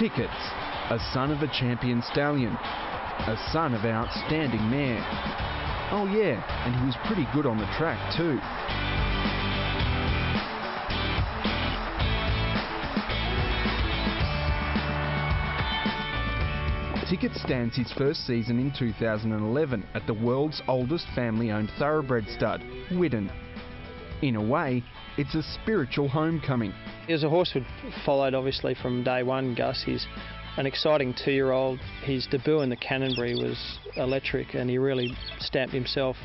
Tickets, a son of a champion stallion, a son of an outstanding mare. Oh yeah, and he was pretty good on the track too. Ticket stands his first season in 2011 at the world's oldest family-owned thoroughbred stud, Widden. In a way, it's a spiritual homecoming. He was a horse we'd followed obviously from day one, Gus. He's an exciting 2-year-old. His debut in the Canterbury was electric and he really stamped himself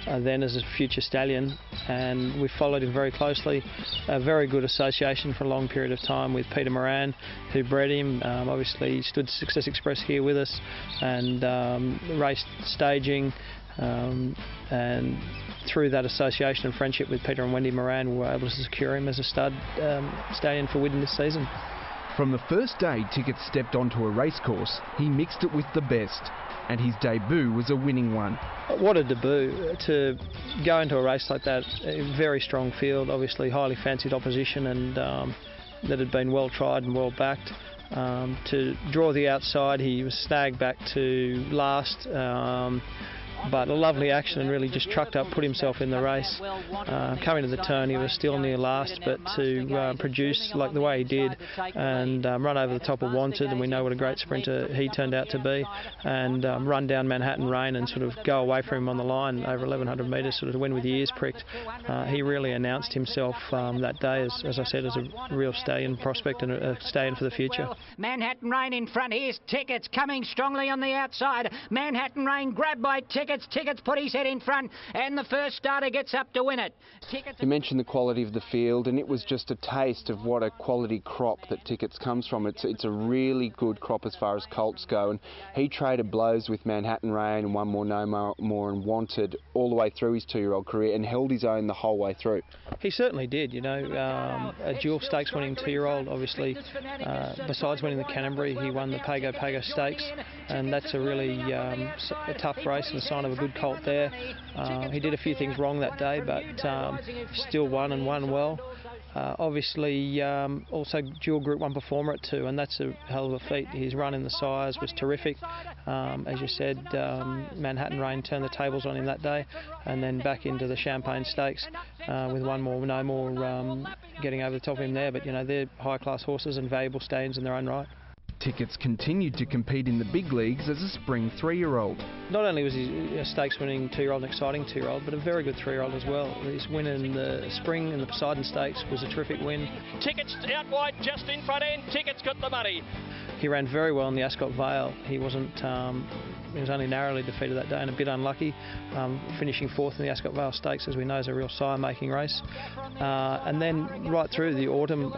then as a future stallion, and we followed him very closely. A very good association for a long period of time with Peter Moran, who bred him. Obviously he stood Success Express here with us and raced staging, and through that association and friendship with Peter and Wendy Moran, we were able to secure him as a stud stallion for Widden this season. From the first day Ticket stepped onto a racecourse, he mixed it with the best, and his debut was a winning one. What a debut, to go into a race like that, a very strong field, obviously highly fancied opposition, and that had been well tried and well backed. To draw the outside, he was snagged back to last, but a lovely action and really just trucked up, put himself in the race. Coming to the turn, he was still near last, but to produce like the way he did and run over the top of Wanted, and we know what a great sprinter he turned out to be, and run down Manhattan Rain and sort of go away from him on the line over 1,100 metres, sort of win with the ears pricked. He really announced himself that day, as I said, as a real stallion prospect and a stallion for the future. Manhattan Rain in front. Here's Tickets coming strongly on the outside. Manhattan Rain grabbed by Tickets. Tickets put his head in front, and the first starter gets up to win it. You mentioned the quality of the field, and it was just a taste of what a quality crop that Tickets comes from. It's a really good crop as far as colts go, and he traded blows with Manhattan Rain and One More No More and Wanted all the way through his 2-year-old career and held his own the whole way through. He certainly did, you know, a dual stakes winning 2-year-old, obviously. Besides winning the Canterbury, he won the Pago Stakes, and that's a really a tough race and a sign of a good colt there. He did a few things wrong that day, but still won and won well. Obviously also dual Group 1 performer at 2, and that's a hell of a feat. His run in the sires was terrific. As you said, Manhattan Rain turned the tables on him that day, and then back into the Champagne Stakes with One More No More getting over the top of him there. But you know, they're high class horses and valuable stallions in their own right. Tickets continued to compete in the big leagues as a spring 3-year-old. Not only was he a stakes-winning 2-year-old, an exciting 2-year-old, but a very good 3-year-old as well. His win in the spring in the Poseidon Stakes was a terrific win. Tickets out wide, just in front end. Tickets got the money. He ran very well in the Ascot Vale. He wasn't. He was only narrowly defeated that day and a bit unlucky, finishing 4th in the Ascot Vale Stakes, as we know is a real sire-making race. And then right through the autumn,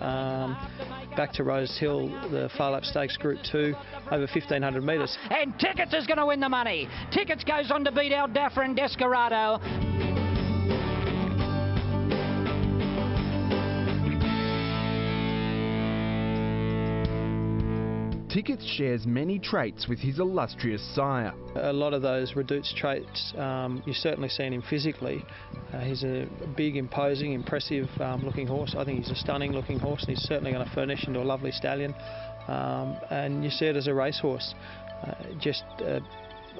back to Rose Hill, the Far Lap Stakes Group 2, over 1,500 metres. And Tickets is going to win the money. Tickets goes on to beat Al Dafra and Descarado. Tickets shares many traits with his illustrious sire. A lot of those Redoutes traits you certainly see in him physically. He's a big, imposing, impressive looking horse. I think he's a stunning looking horse, and he's certainly going to furnish into a lovely stallion. And you see it as a racehorse. Just a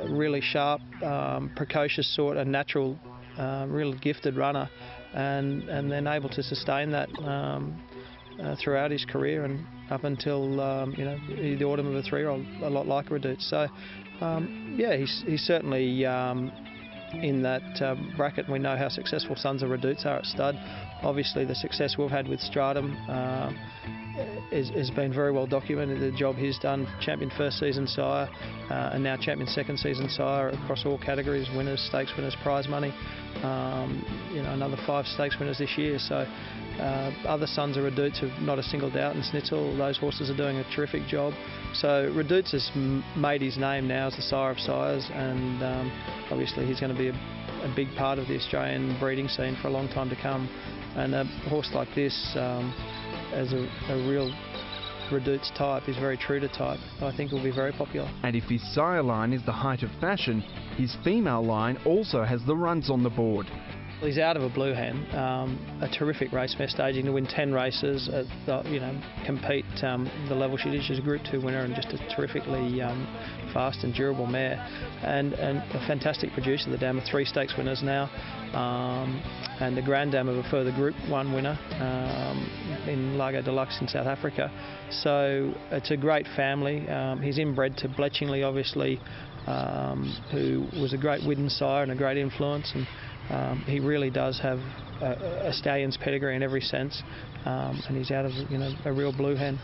really sharp, precocious sort, a natural, real gifted runner, and then able to sustain that throughout his career and up until you know, the autumn of a 3-year-old, a lot like Redoute. So yeah, he's certainly in that bracket. We know how successful sons of Redoutes are at stud. Obviously the success we've had with Stratum has been very well documented. The job he's done, champion first season sire and now champion second season sire across all categories, winners, stakes winners, prize money. You know, another 5 stakes winners this year. So other sons of Redoutes have not a single doubt, and Snitzel, those horses are doing a terrific job. So Redoutes has made his name now as the sire of sires, and obviously he's going to be a big part of the Australian breeding scene for a long time to come. And a horse like this, as a real Redoutes type, is very true to type. I think will be very popular. And if his sire line is the height of fashion, his female line also has the runs on the board. He's out of a blue hen, a terrific race mare staging to win 10 races, compete the level she did. She's a Group 2 winner and just a terrifically fast and durable mare, and a fantastic producer. The dam of 3 stakes winners now, and the grand dam of a further Group 1 winner in Lago Deluxe in South Africa. So it's a great family. He's inbred to Bletchingley, obviously, who was a great Widden sire and a great influence, and he really does have a stallion's pedigree in every sense, and he's out of a real blue hen.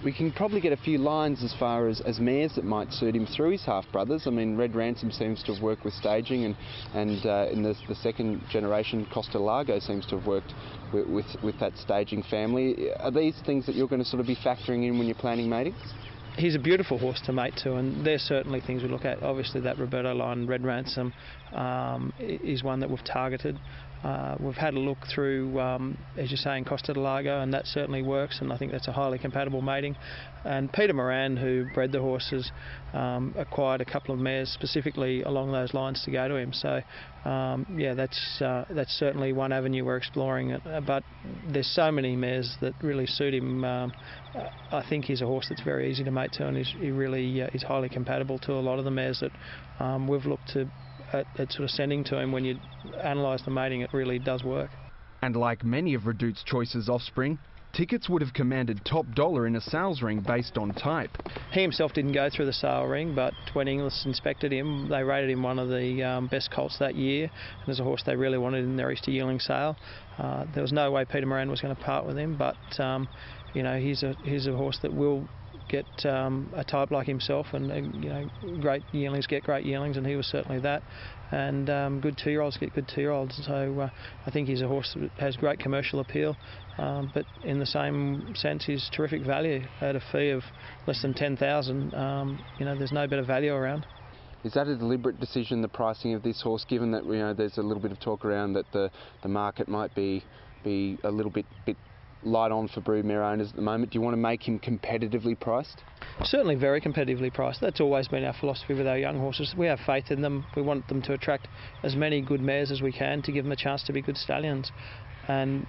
We can probably get a few lines as far as mares that might suit him through his half-brothers. I mean, Red Ransom seems to have worked with staging, and in the second generation, Costa Lago seems to have worked with that staging family. Are these things that you're going to sort of be factoring in when you're planning matings? He's a beautiful horse to mate to, and there's certainly things we look at. Obviously, that Roberto line, Red Ransom, is one that we've targeted. We've had a look through, as you're saying, Costa del Lago, and that certainly works, and I think that's a highly compatible mating. And Peter Moran, who bred the horses, acquired a couple of mares specifically along those lines to go to him. So, yeah, that's certainly one avenue we're exploring. But there's so many mares that really suit him. I think he's a horse that's very easy to mate to, and he really is highly compatible to a lot of the mares that we've looked to at sort of sending to him. When you analyse the mating, it really does work. And like many of Redout's Choice's offspring, Tickets would have commanded top dollar in a sales ring based on type. He himself didn't go through the sale ring, but when Inglis inspected him, they rated him one of the best colts that year, and as a horse they really wanted in their Easter yearling sale. There was no way Peter Moran was going to part with him, but you know, he's a horse that will get a type like himself, and you know, great yearlings get great yearlings, and he was certainly that. And good two-year-olds get good two-year-olds. So I think he's a horse that has great commercial appeal, but in the same sense, he's terrific value at a fee of less than $10,000. You know, there's no better value around. Is that a deliberate decision, the pricing of this horse, given that, you know, there's a little bit of talk around that the market might be a little bit light on for broodmare owners at the moment? Do you want to make him competitively priced? Certainly very competitively priced. That's always been our philosophy with our young horses. We have faith in them. We want them to attract as many good mares as we can to give them a chance to be good stallions. And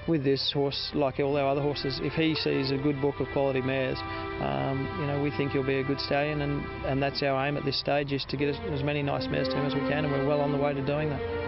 with this horse, like all our other horses, if he sees a good book of quality mares, you know, we think he'll be a good stallion, and that's our aim at this stage, is to get as many nice mares to him as we can, and we're well on the way to doing that.